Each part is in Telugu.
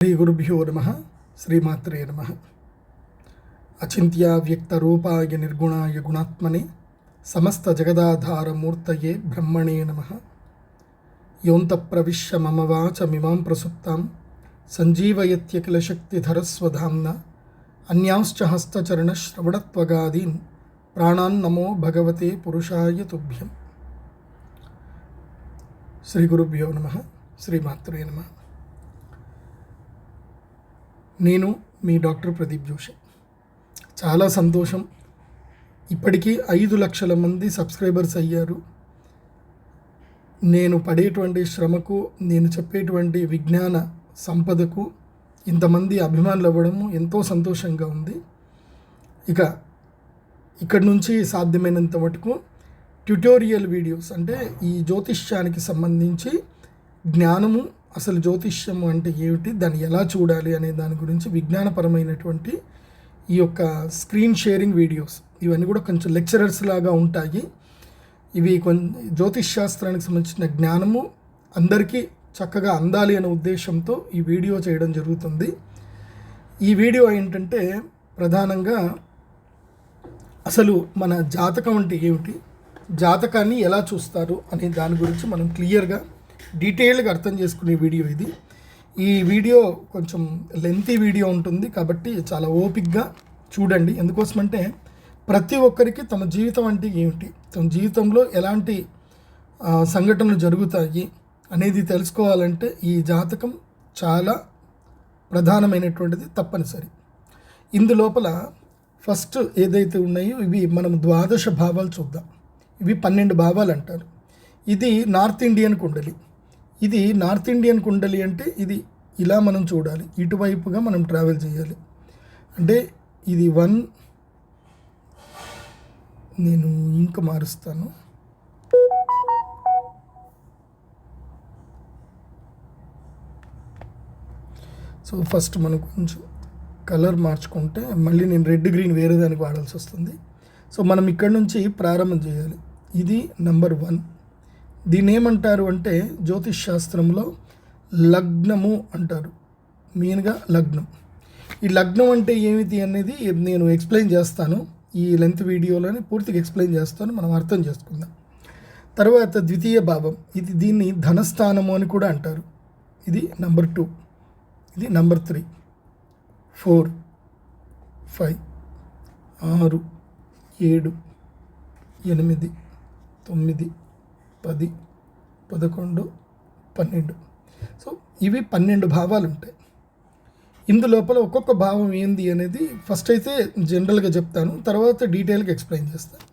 శ్రీ గురుభ్యో నమ. శ్రీమాత్రే నమ. అచింత్యావ్యక్తరూపాయ నిర్గుణాయ గుణాత్మనే సమస్త జగదాధారమూర్తయే బ్రహ్మణే నమ. యోంతఃప్రవిశ్య మమ వాచమిమాం ప్రసుప్తాం సంజీవయత్యఖిల శక్తిధరస్వధామ్నా అన్యాంశ్చ హస్తచరణశ్రవణత్వగాదీన్ ప్రాణాన్నమో భగవతే పురుషాయ తుభ్యం. శ్రీ గురుభ్యో నమ. శ్రీమాత్రే నమ. నేను మీ డాక్టర్ ప్రదీప్ జోషి. చాలా సంతోషం. ఇప్పటికీ 5 లక్షల మంది సబ్స్క్రైబర్స్ అయ్యారు. నేను పడేటువంటి శ్రమకు, నేను చెప్పేటువంటి విజ్ఞాన సంపదకు ఇంతమంది అభిమానులు అవ్వడము ఎంతో సంతోషంగా ఉంది. ఇక్కడి నుంచి సాధ్యమైనంత మటుకు ట్యుటోరియల్ వీడియోస్, అంటే ఈ జ్యోతిష్యానికి సంబంధించి జ్ఞానము, అసలు జ్యోతిష్యము అంటే ఏమిటి, దాన్ని ఎలా చూడాలి అనే దాని గురించి విజ్ఞానపరమైనటువంటి ఈ యొక్క స్క్రీన్ షేరింగ్ వీడియోస్, ఇవన్నీ కూడా కొంచెం లెక్చరర్స్ లాగా ఉంటాయి. ఇవి జ్యోతిష్ శాస్త్రానికి సంబంధించిన జ్ఞానము అందరికీ చక్కగా అందాలి అనే ఉద్దేశంతో ఈ వీడియో చేయడం జరుగుతుంది. ఈ వీడియో ఏంటంటే ప్రధానంగా అసలు మన జాతకం అంటే ఏమిటి, జాతకాన్ని ఎలా చూస్తారు అనే దాని గురించి మనం క్లియర్గా డీటెయిల్గా అర్థం చేసుకునే వీడియో ఇది. ఈ వీడియో కొంచెం లెంతీ వీడియో ఉంటుంది కాబట్టి చాలా ఓపిక్గా చూడండి. ఎందుకోసమంటే ప్రతి ఒక్కరికి తమ జీవితం అంటే ఏమిటి, తమ జీవితంలో ఎలాంటి సంఘటనలు జరుగుతాయి అనేది తెలుసుకోవాలంటే ఈ జాతకం చాలా ప్రధానమైనటువంటిది, తప్పనిసరి. ఇందులోపల ఫస్ట్ ఏదైతే ఉన్నాయో ఇవి మనం ద్వాదశ భావాలు చూద్దాం. ఇవి 12 భావాలు అంటారు. ఇది నార్త్ ఇండియన్ కుండలి. ఇది నార్త్ ఇండియన్ కుండలి అంటే ఇది ఇలా మనం చూడాలి, ఇటువైపుగా మనం ట్రావెల్ చేయాలి. అంటే ఇది 1, నేను ఇంక మారుస్తాను. సో ఫస్ట్ మనం కొంచెం కలర్ మార్చుకుంటే మళ్ళీ నేను రెడ్ గ్రీన్ వేరే దానికి వాడాల్సి వస్తుంది. సో మనం ఇక్కడ నుంచి ప్రారంభం చేయాలి. ఇది నెంబర్ 1. దీన్ని ఏమంటారు అంటే జ్యోతిష్ శాస్త్రంలో లగ్నము అంటారు. మెయిన్గా లగ్నం. ఈ లగ్నం అంటే ఏమిటి అనేది నేను ఎక్స్ప్లెయిన్ చేస్తాను. ఈ లెంత్ వీడియోలోనే పూర్తిగా ఎక్స్ప్లెయిన్ చేస్తాను, మనం అర్థం చేసుకుందాం. తర్వాత ద్వితీయ భావం, దీన్ని ధనస్థానము అని కూడా అంటారు. ఇది నెంబర్ 2, ఇది నెంబర్ 3, 4, 5, 6, 7, 8, 9, 10, 11, 12. సో ఇవి 12 భావాలు ఉంటాయి. ఇందులోపల ఒక్కొక్క భావం ఏంది అనేది ఫస్ట్ అయితే జనరల్గా చెప్తాను, తర్వాత డీటెయిల్గా ఎక్స్ప్లెయిన్ చేస్తాను.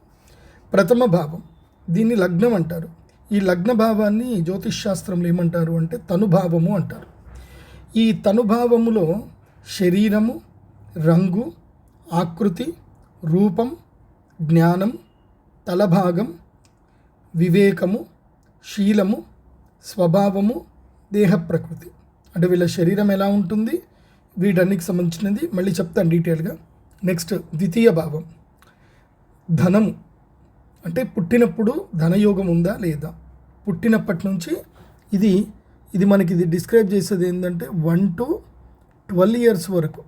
ప్రథమ భావం, దీన్ని లగ్నం అంటారు. ఈ లగ్న భావాన్ని జ్యోతిష్ శాస్త్రంలో ఏమంటారు అంటే తనుభావము అంటారు. ఈ తనుభావములో శరీరము, రంగు, ఆకృతి, రూపం, జ్ఞానం, తలభాగం, వివేకము, శీలము, స్వభావము, దేహ ప్రకృతి, అంటే వీళ్ళ శరీరం ఎలా ఉంటుంది, వీటన్నికి సంబంధించినది మళ్ళీ చెప్తాను డీటెయిల్గా. నెక్స్ట్ ద్వితీయ భావం, ధనము, అంటే పుట్టినప్పుడు ధనయోగం ఉందా లేదా, పుట్టినప్పటి నుంచి ఇది మనకి ఇది డిస్క్రైబ్ చేసేది ఏంటంటే 1 to 12 years వరకు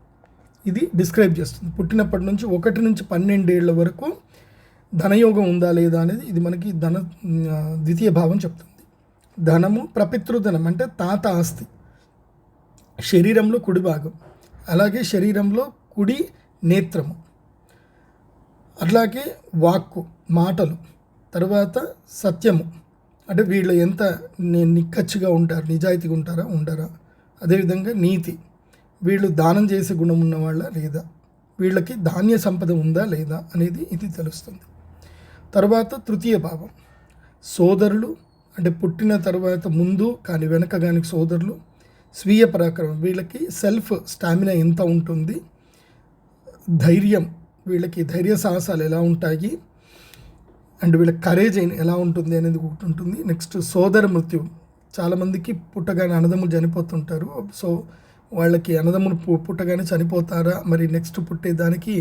ఇది డిస్క్రైబ్ చేస్తుంది. పుట్టినప్పటి నుంచి 1 నుంచి 12 ఏళ్ల వరకు ధనయోగం ఉందా లేదా అనేది ఇది మనకి ద్వితీయ భావం చెప్తుంది. ధనము, ప్రపితృధనం అంటే తాత ఆస్తి, శరీరంలో కుడి భాగం, అలాగే శరీరంలో కుడి నేత్రము, అట్లాగే వాక్కు, మాటలు, తర్వాత సత్యము, అంటే వీళ్ళు ఎంత నిక్కచ్చిగా ఉంటారు, నిజాయితీగా ఉండరా. అదేవిధంగా నీతి, వీళ్ళు దానం చేసే గుణం ఉన్నవాళ్ళ లేదా, వీళ్ళకి ధాన్య సంపద ఉందా లేదా అనేది ఇది తెలుస్తుంది. తర్వాత తృతీయ భావం, సోదరులు, అంటే పుట్టిన తర్వాత ముందు కానీ వెనక కానీ సోదరులు, స్వీయ పరాక్రమం, వీళ్ళకి సెల్ఫ్ స్టామినా ఎంత ఉంటుంది, ధైర్యం, వీళ్ళకి ధైర్య సాహసాలు ఎలా ఉంటాయి, అండ్ వీళ్ళకి కరేజ్ ఎలా ఉంటుంది అనేది ఒకటి ఉంటుంది. నెక్స్ట్ సోదర మృత్యు, చాలామందికి పుట్టగానే అన్నదమ్ములు చనిపోతుంటారు. సో వాళ్ళకి అన్నదమ్ములు పుట్టగానే చనిపోతారా, మరి నెక్స్ట్ పుట్టేదానికి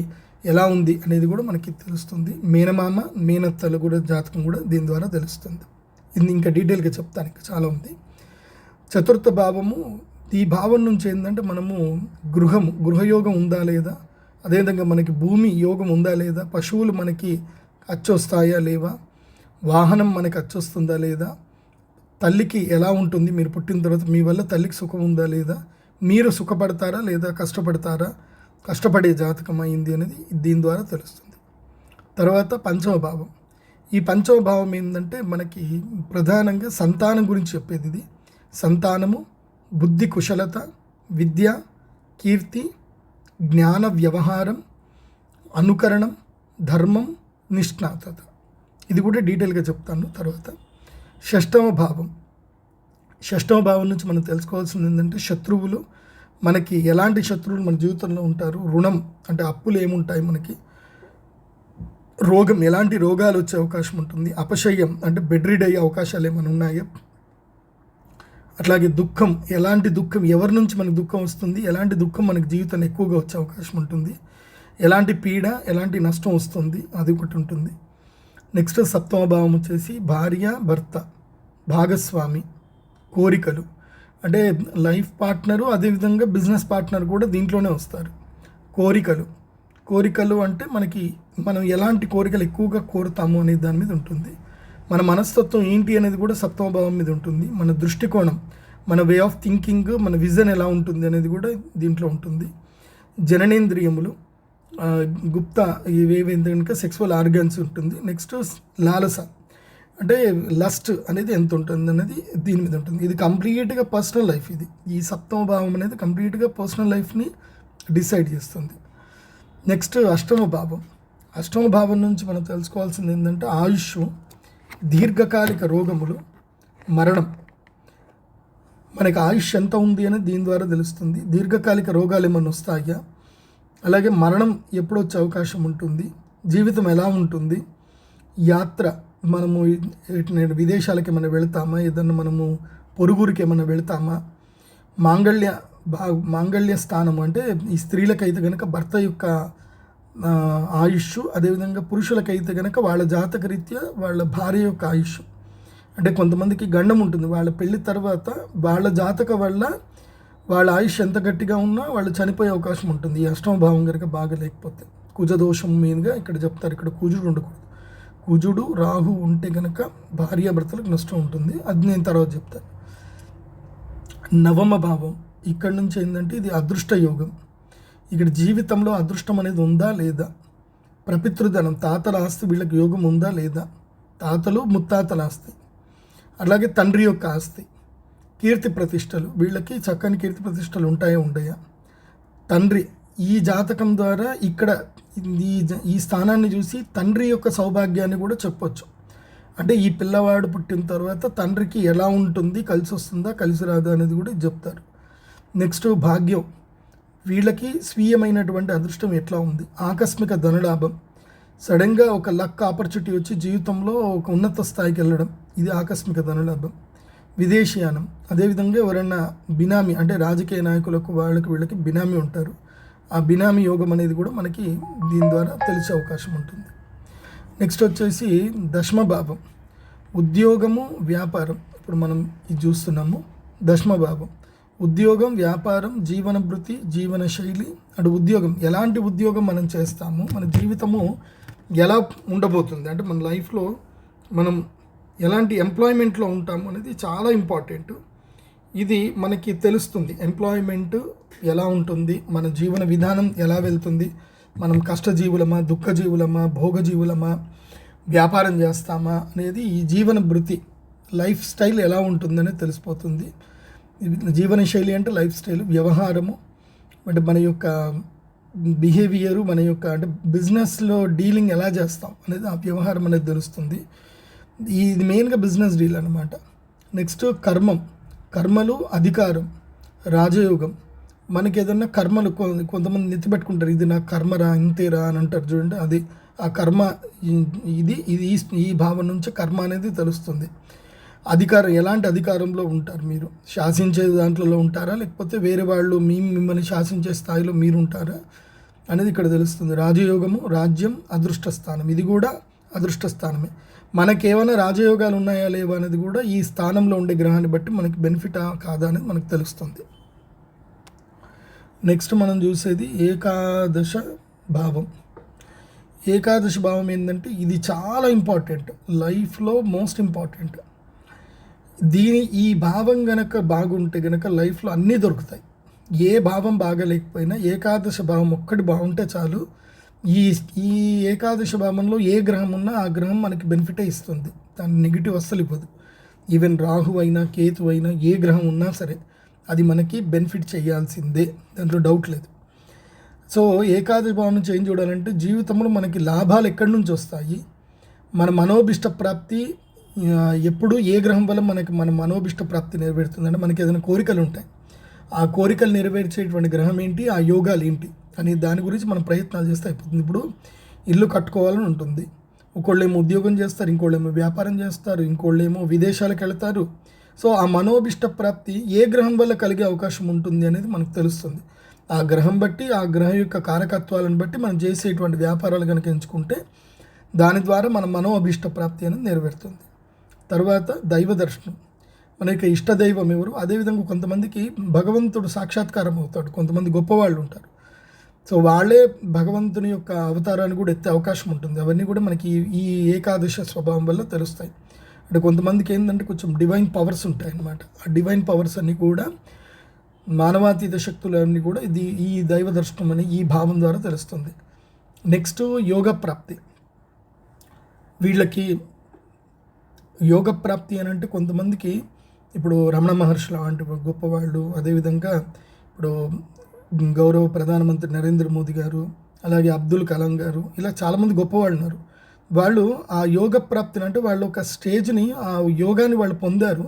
ఎలా ఉంది అనేది కూడా మనకి తెలుస్తుంది. మేనమామ, మేనత్తలు కూడా జాతకం కూడా దీని ద్వారా తెలుస్తుంది. ఇది ఇంకా డీటెయిల్గా చెప్తాను, ఇంకా చాలా ఉంది. చతుర్థ భావము ఈ భావం నుంచి ఏంటంటే మనము గృహయోగం ఉందా లేదా, అదేవిధంగా మనకి భూమి యోగం ఉందా లేదా, పశువులు మనకి అచ్చొస్తాయా లేవా, వాహనం మనకి అచ్చొస్తుందా లేదా, తల్లికి ఎలా ఉంటుంది మీరు పుట్టిన తర్వాత, మీ వల్ల తల్లికి సుఖం ఉందా లేదా, మీరు సుఖపడతారా లేదా కష్టపడతారా, కష్టపడే జాతకం అయింది అనేది దీని ద్వారా తెలుస్తుంది. తర్వాత పంచమ భావం. ఈ పంచమ భావం ఏంటంటే మనకి ప్రధానంగా సంతానం గురించి చెప్పేది. ఇది సంతానము, బుద్ధి కుశలత, విద్య, కీర్తి, జ్ఞాన వ్యవహారం, అనుకరణం, ధర్మం, నిష్ణాతత. ఇది కూడా డీటెయిల్గా చెప్తాను తర్వాత. షష్టమ భావం నుంచి మనం తెలుసుకోవాల్సింది ఏంటంటే శత్రువులు, మనకి ఎలాంటి శత్రువులు మన జీవితంలో ఉంటారు, రుణం అంటే అప్పులు ఏముంటాయి మనకి, రోగం ఎలాంటి రోగాలు వచ్చే అవకాశం ఉంటుంది, అపశయ్యం అంటే బెడ్ రీడ్ అయ్యే అవకాశాలు ఏమైనా ఉన్నాయో, అట్లాగే దుఃఖం, ఎలాంటి దుఃఖం, ఎవరి నుంచి మనకు దుఃఖం వస్తుంది, ఎలాంటి దుఃఖం మనకి జీవితంలో ఎక్కువగా వచ్చే అవకాశం ఉంటుంది, ఎలాంటి పీడ, ఎలాంటి నష్టం వస్తుంది, అది ఒకటి ఉంటుంది. నెక్స్ట్ సప్తమ భావం వచ్చేసి భార్య, భర్త, భాగస్వామి, కోరికలు అంటే లైఫ్ పార్ట్నరు, అదేవిధంగా బిజినెస్ పార్ట్నర్ కూడా దీంట్లోనే వస్తారు. కోరికలు అంటే మనం ఎలాంటి కోరికలు ఎక్కువగా కోరుతాము అనే దాని మీద ఉంటుంది. మన మనస్తత్వం ఏంటి అనేది కూడా సప్తమ భావం మీద ఉంటుంది. మన దృష్టికోణం, మన వే ఆఫ్ థింకింగ్, మన విజన్ ఎలా ఉంటుంది అనేది కూడా దీంట్లో ఉంటుంది. జననేంద్రియములు, గుప్త ఇవేవి కనుక సెక్సువల్ ఆర్గన్స్ ఉంటుంది. నెక్స్ట్ లాలస అంటే లస్ట్ అనేది ఎంత ఉంటుంది అనేది దీని మీద ఉంటుంది. ఇది కంప్లీట్గా పర్సనల్ లైఫ్. ఈ సప్తమ భావం అనేది కంప్లీట్గా పర్సనల్ లైఫ్ని డిసైడ్ చేస్తుంది. నెక్స్ట్ అష్టమ భావం నుంచి మనం తెలుసుకోవాల్సింది ఏంటంటే ఆయుష్, దీర్ఘకాలిక రోగములు, మరణం. మనకి ఆయుష్ ఎంత ఉంది అనేది దీని ద్వారా తెలుస్తుంది. దీర్ఘకాలిక రోగాలు ఏమైనా వస్తాయా, అలాగే మరణం ఎప్పుడు వచ్చే అవకాశం ఉంటుంది, జీవితం ఎలా ఉంటుంది, యాత్ర, మనము విదేశాలకి ఏమైనా వెళతామా, ఏదన్నా మనము పొరుగురికి ఏమైనా వెళతామా, మాంగళ్య స్థానం అంటే ఈ స్త్రీలకైతే కనుక భర్త యొక్క ఆయుష్, అదేవిధంగా పురుషులకైతే కనుక వాళ్ళ జాతకరీత్యా వాళ్ళ భార్య యొక్క ఆయుష్. అంటే కొంతమందికి గండం ఉంటుంది, వాళ్ళ పెళ్లి తర్వాత వాళ్ళ జాతక వల్ల వాళ్ళ ఆయుష్ ఎంత గట్టిగా ఉన్నా వాళ్ళు చనిపోయే అవకాశం ఉంటుంది. ఈ అష్టమ భావం కనుక బాగా లేకపోతే. కుజదోషం మీదుగా ఇక్కడ చెప్తారు. ఇక్కడ కుజుడు ఉండకూడదు. కుజుడు, రాహు ఉంటే కనుక భార్యాభర్తలకు నష్టం ఉంటుంది. అది నేను తర్వాత చెప్తాను. నవమ భావం, ఇక్కడ నుంచి ఏంటంటే ఇది అదృష్ట యోగం. ఇక్కడ జీవితంలో అదృష్టం అనేది ఉందా లేదా, ప్రపితృధనం, తాతల ఆస్తి వీళ్ళకి యోగం ఉందా లేదా, తాతలు ముత్తాతల ఆస్తి, అలాగే తండ్రి యొక్క ఆస్తి, కీర్తి ప్రతిష్టలు, వీళ్ళకి చక్కని కీర్తి ప్రతిష్టలు ఉంటాయా ఉండయా, తండ్రి ఈ జాతకం ద్వారా ఇక్కడ ఈ స్థానాన్ని చూసి తండ్రి యొక్క సౌభాగ్యాన్ని కూడా చెప్పొచ్చు. అంటే ఈ పిల్లవాడు పుట్టిన తర్వాత తండ్రికి ఎలా ఉంటుంది, కలిసి వస్తుందా కలిసి రాదా అనేది కూడా చెప్తారు. నెక్స్ట్ భాగ్యం, వీళ్ళకి స్వీయమైనటువంటి అదృష్టం ఎట్లా ఉంది, ఆకస్మిక ధనలాభం, సడన్గా ఒక లక్ ఆపర్చునిటీ వచ్చి జీవితంలో ఒక ఉన్నత స్థాయికి వెళ్ళడం, ఇది ఆకస్మిక ధనలాభం. విదేశీయానం, అదేవిధంగా ఎవరైనా బినామీ అంటే రాజకీయ నాయకులకు వీళ్ళకి బినామీ ఉంటారు. ఆ బినామీ యోగం అనేది కూడా మనకి దీని ద్వారా తెలిసే అవకాశం ఉంటుంది. నెక్స్ట్ వచ్చేసి దశమ భావం, ఉద్యోగము, వ్యాపారం. ఇప్పుడు మనం ఇది చూస్తున్నాము. దశమ భావం ఉద్యోగం, వ్యాపారం, జీవన భృతి, జీవన శైలి. అంటే ఉద్యోగం, ఎలాంటి ఉద్యోగం మనం చేస్తాము, మన జీవితము ఎలా ఉండబోతుంది, అంటే మన లైఫ్లో మనం ఎలాంటి ఎంప్లాయ్మెంట్లో ఉంటాము అనేది చాలా ఇంపార్టెంట్. ఇది మనకి తెలుస్తుంది. ఎంప్లాయ్మెంట్ ఎలా ఉంటుంది, మన జీవన విధానం ఎలా వెళ్తుంది, మనం కష్టజీవులమా, దుఃఖజీవులమా, భోగజీవులమా, వ్యాపారం చేస్తామా అనేది ఈ జీవన భృతి, లైఫ్ స్టైల్ ఎలా ఉంటుందనే తెలిసిపోతుంది. జీవన శైలి అంటే లైఫ్ స్టైల్, వ్యవహారము అంటే మన యొక్క బిహేవియరు, మన యొక్క అంటే బిజినెస్లో డీలింగ్ ఎలా చేస్తాం అనేది ఆ వ్యవహారం అనేది తెలుస్తుంది. ఇది మెయిన్గా బిజినెస్ డీల్ అనమాట. నెక్స్ట్ కర్మలు, అధికారం, రాజయోగం. మనకి ఏదన్నా కర్మలు కొంతమంది నెత్తిపెట్టుకుంటారు, ఇది నా కర్మరా, ఇంతేరా అని అంటారు చూడండి. అది ఆ కర్మ, ఇది ఈ భావం నుంచి కర్మ అనేది తెలుస్తుంది. అధికారం, ఎలాంటి అధికారంలో ఉంటారు మీరు, శాసించే దాంట్లో ఉంటారా, లేకపోతే వేరే వాళ్ళు మిమ్మల్ని శాసించే స్థాయిలో మీరు ఉంటారా అనేది ఇక్కడ తెలుస్తుంది. రాజయోగము, రాజ్యం, అదృష్ట స్థానం, ఇది కూడా అదృష్ట స్థానమే. మనకేమైనా రాజయోగాలు ఉన్నాయా లేవా అనేది కూడా ఈ స్థానంలో ఉండే గ్రహాన్ని బట్టి మనకి బెనిఫిటా కాదా అనేది మనకు తెలుస్తుంది. నెక్స్ట్ మనం చూసేది ఏకాదశ భావం. ఏకాదశి భావం ఏంటంటే ఇది చాలా ఇంపార్టెంట్, లైఫ్లో మోస్ట్ ఇంపార్టెంట్. ఈ భావం గనక బాగుంటే గనక లైఫ్లో అన్నీ దొరుకుతాయి. ఏ భావం బాగలేకపోయినా ఏకాదశ భావం ఒక్కటి బాగుంటే చాలు. ఈ ఈ ఏకాదశ భావంలో ఏ గ్రహం ఉన్నా ఆ గ్రహం మనకి బెనిఫిటే ఇస్తుంది, దాని నెగిటివ్ అస్సలు ఇవ్వదు. ఈవెన్ రాహు అయినా కేతు అయినా ఏ గ్రహం ఉన్నా సరే అది మనకి బెనిఫిట్ చేయాల్సిందే, దాంట్లో డౌట్ లేదు. సో ఏకాదశ భావం నుంచి ఏం చూడాలంటే జీవితంలో మనకి లాభాలు ఎక్కడి నుంచి వస్తాయి, మన మనోభిష్ట ప్రాప్తి ఎప్పుడు ఏ గ్రహం వల్ల మన మనోభిష్ట ప్రాప్తి నెరవేరుతుందంటే మనకి ఏదైనా కోరికలు ఉంటాయి, ఆ కోరికలు నెరవేర్చేటువంటి గ్రహం ఏంటి, ఆ యోగాలు ఏంటి అని దాని గురించి మనం ప్రయత్నాలు చేస్తే అయిపోతుంది. ఇప్పుడు ఇల్లు కట్టుకోవాలని ఉంటుంది, ఒకళ్ళేమో ఉద్యోగం చేస్తారు, ఇంకోళ్ళేమో వ్యాపారం చేస్తారు, ఇంకోళ్ళేమో విదేశాలకు వెళ్తారు. సో ఆ మనోభిష్ట ప్రాప్తి ఏ గ్రహం వల్ల కలిగే అవకాశం ఉంటుంది అనేది మనకు తెలుస్తుంది. ఆ గ్రహం బట్టి, ఆ గ్రహం యొక్క కారకత్వాలను బట్టి మనం చేసేటువంటి వ్యాపారాలు కనుక ఎంచుకుంటే దాని ద్వారా మన మనోభిష్ట ప్రాప్తి అనేది నెరవేరుతుంది. తర్వాత దైవ దర్శనం, మన యొక్క ఇష్టదైవం ఎవరు, అదేవిధంగా కొంతమందికి భగవంతుడు సాక్షాత్కారం అవుతాడు, కొంతమంది గొప్పవాళ్ళు ఉంటారు. సో వాళ్ళే భగవంతుని యొక్క అవతారాన్ని కూడా ఎత్తే అవకాశం ఉంటుంది. అవన్నీ కూడా మనకి ఈ ఏకాదశ స్వభావం వల్ల తెలుస్తాయి. అంటే కొంతమందికి ఏంటంటే కొంచెం డివైన్ పవర్స్ ఉంటాయి అన్నమాట. ఆ డివైన్ పవర్స్ అన్నీ కూడా మానవాతీత శక్తులన్నీ కూడా ఈ దైవ దర్శనం అని ఈ భావం ద్వారా తెలుస్తుంది. నెక్స్ట్ యోగ ప్రాప్తి. వీళ్ళకి యోగ ప్రాప్తి అని అంటే కొంతమందికి ఇప్పుడు రమణ మహర్షి లాంటి గొప్పవాళ్ళు, అదేవిధంగా ఇప్పుడు గౌరవ ప్రధానమంత్రి నరేంద్ర మోదీ గారు, అలాగే అబ్దుల్ కలాం గారు, ఇలా చాలామంది గొప్పవాళ్ళు ఉన్నారు. వాళ్ళు ఆ యోగ ప్రాప్తిని అంటే వాళ్ళు ఒక స్టేజ్ని, ఆ యోగాన్ని వాళ్ళు పొందారు.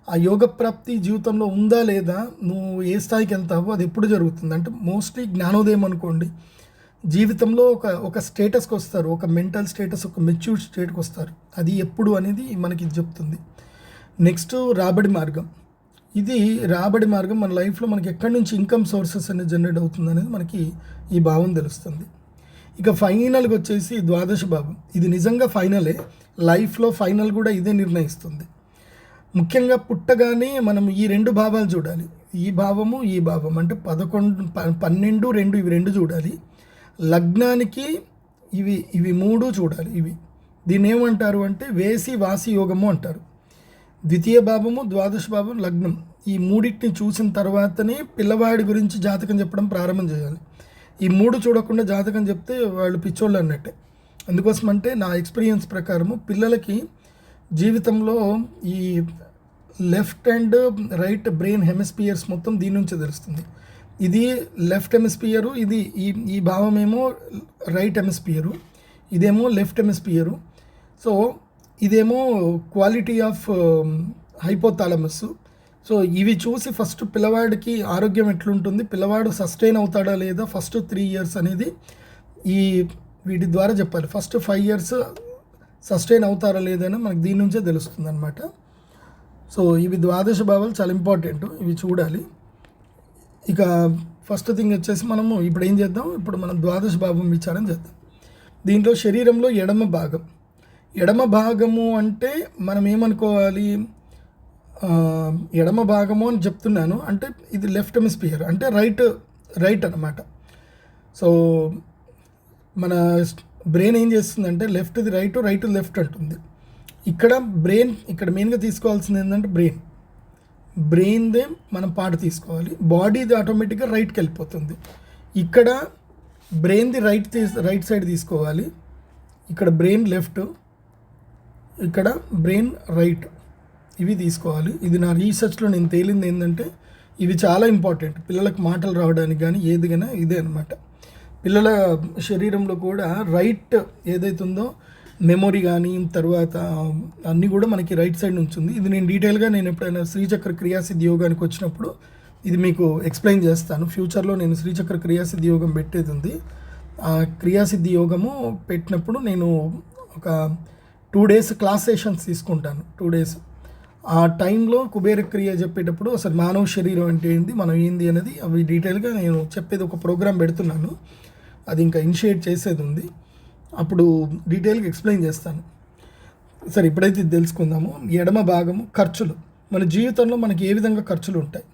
ఆ యోగ ప్రాప్తి జీవితంలో ఉందా లేదా, నువ్వు ఏ స్థాయికి వెళ్తావో అది ఎప్పుడు జరుగుతుంది అంటే మోస్ట్లీ జ్ఞానోదయం అనుకోండి, జీవితంలో ఒక స్టేటస్కి వస్తారు, ఒక మెంటల్ స్టేటస్, ఒక మెచ్యూర్డ్ స్టేట్కి వస్తారు. అది ఎప్పుడు అనేది మనకి చెప్తుంది. నెక్స్ట్ రాబడి మార్గం. ఇది రాబడి మార్గం మన లైఫ్లో మనకి ఎక్కడి నుంచి ఇన్కమ్ సోర్సెస్ అనేది జనరేట్ అవుతుంది అనేది మనకి ఈ భావం తెలుస్తుంది. ఇక ఫైనల్గా వచ్చేసి ద్వాదశ భావం. ఇది నిజంగా ఫైనలే, లైఫ్లో ఫైనల్ కూడా ఇదే నిర్ణయిస్తుంది. ముఖ్యంగా పుట్టగానే మనం ఈ రెండు భావాలు చూడాలి, ఈ భావము ఈ భావం అంటే 11, 12, 2 ఇవి రెండు చూడాలి. లగ్నానికి ఇవి మూడు చూడాలి. దీన్ని ఏమంటారు అంటే వేసి వాసి యోగము అంటారు. ద్వితీయ భావము, ద్వాదశ భావం, లగ్నం, ఈ మూడింటిని చూసిన తర్వాతనే పిల్లవాడి గురించి జాతకం చెప్పడం ప్రారంభం చేయాలి. ఈ మూడు చూడకుండా జాతకం చెప్తే వాళ్ళు పిచ్చోళ్ళు అన్నట్టే. అందుకోసం అంటే నా ఎక్స్పీరియన్స్ ప్రకారము పిల్లలకి జీవితంలో ఈ left and right brain hemispheres మొత్తం దీని నుంచే తెలుస్తుంది. ఇది లెఫ్ట్ హెమిస్పియరు, ఇది ఈ భావం ఏమో రైట్ హెమిస్పియరు, ఇదేమో లెఫ్ట్ హెమిస్పియరు. సో ఇదేమో క్వాలిటీ ఆఫ్ హైపోథాలమస్. సో ఇవి చూసి ఫస్ట్ పిల్లవాడికి ఆరోగ్యం ఎట్లుంటుంది, పిల్లవాడు సస్టైన్ అవుతాడా లేదా ఫస్ట్ 3 years అనేది వీటి ద్వారా చెప్పాలి. ఫస్ట్ 5 years సస్టైన్ అవుతారా లేదని మనకు దీని నుంచే తెలుస్తుంది అనమాట. సో ఇవి ద్వాదశ భావాలు చాలా ఇంపార్టెంట్, ఇవి చూడాలి. ఇక ఫస్ట్ థింగ్ వచ్చేసి మనము ఇప్పుడు ఏం చేద్దాం, ఇప్పుడు మనం ద్వాదశ భావం విచారం చేద్దాం. దీంట్లో శరీరంలో ఎడమ భాగము అంటే మనం ఏమనుకోవాలి, ఎడమ భాగము అని చెప్తున్నాను అంటే ఇది లెఫ్ట్ హెమిస్పియర్ అంటే రైట్ అనమాట. సో మన బ్రెయిన్ ఏం చేస్తుందంటే లెఫ్ట్ది రైట్ లెఫ్ట్ అంటుంది. ఇక్కడ మెయిన్గా తీసుకోవాల్సింది ఏంటంటే బ్రెయిన్దే మనం పార్ట్ తీసుకోవాలి, బాడీది ఆటోమేటిక్గా రైట్కి వెళ్ళిపోతుంది. ఇక్కడ బ్రెయిన్ది రైట్ సైడ్ తీసుకోవాలి, ఇక్కడ బ్రెయిన్ లెఫ్ట్, ఇక్కడ బ్రెయిన్ రైట్, ఇవి తీసుకోవాలి. ఇది నా రీసెర్చ్లో నేను తేలింది ఏంటంటే ఇవి చాలా ఇంపార్టెంట్ పిల్లలకు మాటలు రావడానికి కానీ ఏదిగైనా ఇదే అనమాట. పిల్లల శరీరంలో కూడా రైట్ ఏదైతే ఉందో మెమొరీ కానీ తర్వాత అన్నీ కూడా మనకి రైట్ సైడ్ నుంచి ఉంది. ఇది నేను డీటెయిల్గా ఎప్పుడైనా శ్రీచక్ర క్రియాసిద్ధి యోగానికి వచ్చినప్పుడు ఇది మీకు ఎక్స్ప్లెయిన్ చేస్తాను. ఫ్యూచర్లో నేను శ్రీచక్ర క్రియాసిద్ధి యోగం పెట్టేది ఉంది. ఆ క్రియాసిద్ధి యోగము పెట్టినప్పుడు నేను ఒక 2 days క్లాస్ సెషన్స్ తీసుకుంటాను. 2 days ఆ టైంలో కుబేర క్రియ చెప్పేటప్పుడు అసలు మానవ శరీరం అంటే ఏంటి, మనం ఏంది అనేది అవి డీటెయిల్గా నేను చెప్పేది ఒక ప్రోగ్రామ్ పెడుతున్నాను. అది ఇంకా ఇనిషియేట్ చేసేది ఉంది, అప్పుడు డీటెయిల్గా ఎక్స్ప్లెయిన్ చేస్తాను. సరే ఇప్పుడైతే ఇది తెలుసుకుందాము. ఎడమ భాగము ఖర్చులు. మన జీవితంలో మనకి ఏ విధంగా ఖర్చులు ఉంటాయి.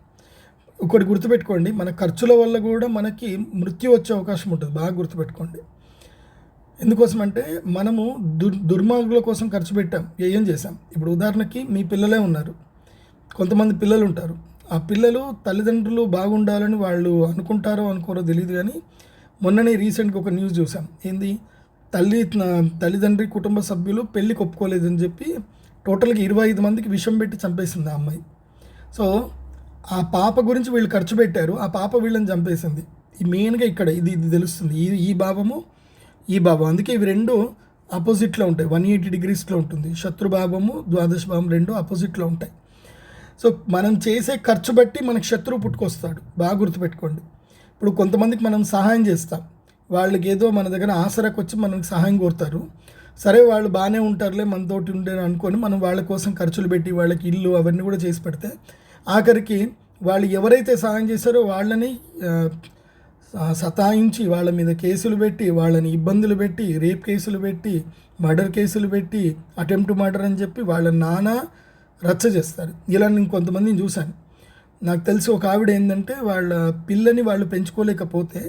ఒకటి గుర్తుపెట్టుకోండి, మన ఖర్చుల వల్ల కూడా మనకి మృత్యు వచ్చే అవకాశం ఉంటుంది. బాగా గుర్తుపెట్టుకోండి. ఎందుకోసం అంటే మనము దుర్మార్గుల కోసం ఖర్చు పెట్టాం, ఏం చేసాం. ఇప్పుడు ఉదాహరణకి మీ పిల్లలే ఉన్నారు, కొంతమంది పిల్లలు ఉంటారు. ఆ పిల్లలు తల్లిదండ్రులు బాగుండాలని వాళ్ళు అనుకుంటారో అనుకోరో తెలియదు, కానీ మొన్ననే రీసెంట్గా ఒక న్యూస్ చూసాం. ఏంది, తల్లిదండ్రి కుటుంబ సభ్యులు పెళ్ళికి ఒప్పుకోలేదని చెప్పి టోటల్గా 25 మందికి విషం పెట్టి చంపేసింది ఆ అమ్మాయి. సో ఆ పాప గురించి వీళ్ళు ఖర్చు పెట్టారు, ఆ పాప వీళ్ళని చంపేసింది. ఈ మెయిన్గా ఇక్కడ ఇది తెలుస్తుంది, ఈ భావము ఈ భావం. అందుకే ఇవి రెండు ఆపోజిట్లో ఉంటాయి, 180 డిగ్రీస్లో ఉంటుంది. శత్రుభావము ద్వాదశ భావం రెండు ఆపోజిట్లో ఉంటాయి. సో మనం చేసే ఖర్చు బట్టి మనకు శత్రువు పుట్టుకొస్తాడు, బాగా గుర్తుపెట్టుకోండి. ఇప్పుడు కొంతమందికి మనం సహాయం చేస్తాం, వాళ్ళకి ఏదో మన దగ్గర ఆసరాకు వచ్చి మనకి సహాయం కోరుతారు. సరే వాళ్ళు బాగానే ఉంటారులే మనతోటి ఉండే అనుకొని మనం వాళ్ళ కోసం ఖర్చులు పెట్టి వాళ్ళకి ఇల్లు అవన్నీ కూడా చేసి పెడితే ఆఖరికి వాళ్ళు ఎవరైతే సహాయం చేశారో వాళ్ళని సతాయించి వాళ్ళ మీద కేసులు పెట్టి వాళ్ళని ఇబ్బందులు పెట్టి రేప్ కేసులు పెట్టి మర్డర్ కేసులు పెట్టి అటెంప్ట్ మర్డర్ అని చెప్పి వాళ్ళ నానా రచ్చ చేస్తారు. ఇలా నేను కొంతమందిని చూశాను. నాకు తెలిసి ఒక ఆవిడ ఏంటంటే వాళ్ళ పిల్లని వాళ్ళు పెంచుకోలేకపోతే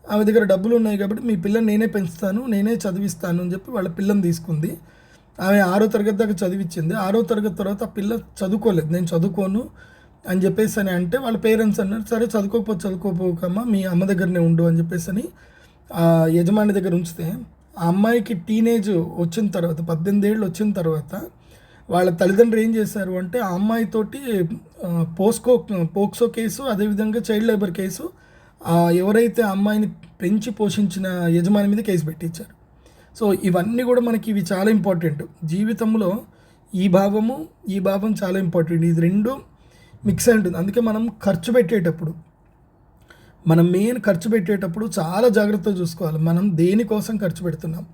ఆమె దగ్గర డబ్బులు ఉన్నాయి కాబట్టి మీ పిల్లని నేనే పెంచుతాను, నేనే చదివిస్తాను అని చెప్పి వాళ్ళ పిల్లని తీసుకుంది. ఆమె 6వ తరగతి దాకా చదివించింది. 6వ తరగతి తర్వాత ఆ పిల్ల చదువుకోలేదు, నేను చదువుకోను అని చెప్పేసి అని అంటే వాళ్ళ పేరెంట్స్ అన్నారు, సరే చదువుకోపోకమ్మా మీ అమ్మ దగ్గరనే ఉండు అని చెప్పేసి అని యజమాని దగ్గర ఉంచితే ఆ అమ్మాయికి టీనేజ్ వచ్చిన తర్వాత 18 ఏళ్ళు వచ్చిన తర్వాత వాళ్ళ తల్లిదండ్రులు ఏం చేశారు అంటే ఆ అమ్మాయితోటి పోక్సో కేసు, అదేవిధంగా చైల్డ్ లేబర్ కేసు, ఎవరైతే అమ్మాయిని పెంచి పోషించిన యజమాని మీద కేసు పెట్టించారు. సో ఇవన్నీ కూడా మనకి ఇవి చాలా ఇంపార్టెంట్ జీవితంలో. ఈ భావం చాలా ఇంపార్టెంట్. ఇది రెండు మిక్స్ అయి ఉంటుంది. అందుకే మనం ఖర్చు పెట్టేటప్పుడు మెయిన్ ఖర్చు పెట్టేటప్పుడు చాలా జాగ్రత్తగా చూసుకోవాలి. మనం దేనికోసం ఖర్చు పెడుతున్నాం.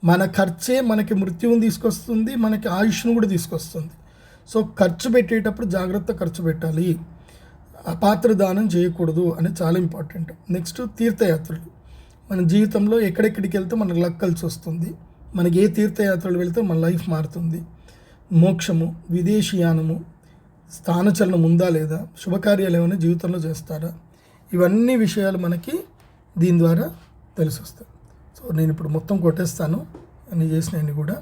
మన ఖర్చే మనకి మృత్యువుని తీసుకొస్తుంది, మనకి ఆయుష్ను కూడా తీసుకొస్తుంది. సో ఖర్చు పెట్టేటప్పుడు జాగ్రత్త ఖర్చు పెట్టాలి, అపాత్ర దానం చేయకూడదు అనేది చాలా ఇంపార్టెంట్. నెక్స్ట్ తీర్థయాత్రలు. మన జీవితంలో ఎక్కడెక్కడికి వెళ్తే మనకు లక్ కలిసి వస్తుంది, మనకి ఏ తీర్థయాత్రలు వెళ్తే మన లైఫ్ మారుతుంది. మోక్షము, విదేశీయానము, స్థానచలనం ఉందా లేదా, శుభకార్యాలు ఏమైనా జీవితంలో చేస్తారా, ఇవన్నీ విషయాలు మనకి దీని ద్వారా తెలిసి వస్తాయి. సో నేను ఇప్పుడు మొత్తం కొట్టేస్తాను అన్ని చేసినవన్నీ కూడా.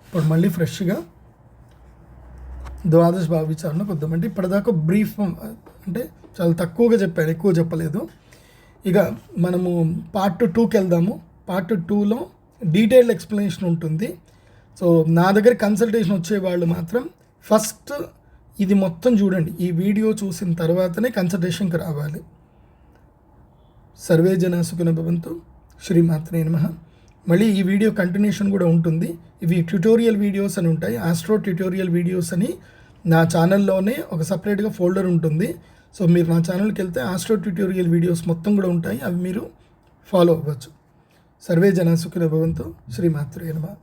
ఇప్పుడు మళ్ళీ ఫ్రెష్గా ద్వాదశ భావ విచారణ కొద్దాం. అంటే ఇప్పటిదాకా బ్రీఫ్ అంటే చాలా తక్కువగా చెప్పాను, ఎక్కువ చెప్పలేదు. ఇక మనము పార్ట్ 2కి వెళ్దాము. పార్ట్ 2లో డీటెయిల్డ్ ఎక్స్ప్లెనేషన్ ఉంటుంది. సో నా దగ్గర కన్సల్టేషన్ వచ్చేవాళ్ళు మాత్రం ఫస్ట్ ఇది మొత్తం చూడండి, ఈ వీడియో చూసిన తర్వాతనే కన్సల్టేషన్కి రావాలి. సర్వే జనా సుఖినో భవంతు. శ్రీమాత్రే నమః. మళ్ళీ ఈ వీడియో కంటిన్యూషన్ కూడా ఉంటుంది. ఇవి ట్యుటోరియల్ వీడియోస్ అని ఉంటాయి, ఆస్ట్రో ట్యుటోరియల్ వీడియోస్ అని నా ఛానల్లోనే ఒక సపరేట్గా ఫోల్డర్ ఉంటుంది. సో మీరు నా ఛానల్కి వెళ్తే ఆస్ట్రో ట్యుటోరియల్ వీడియోస్ మొత్తం కూడా ఉంటాయి, అవి మీరు ఫాలో అవ్వచ్చు. సర్వే జనా సుఖినో భవంతు. శ్రీమాత్రే నమః.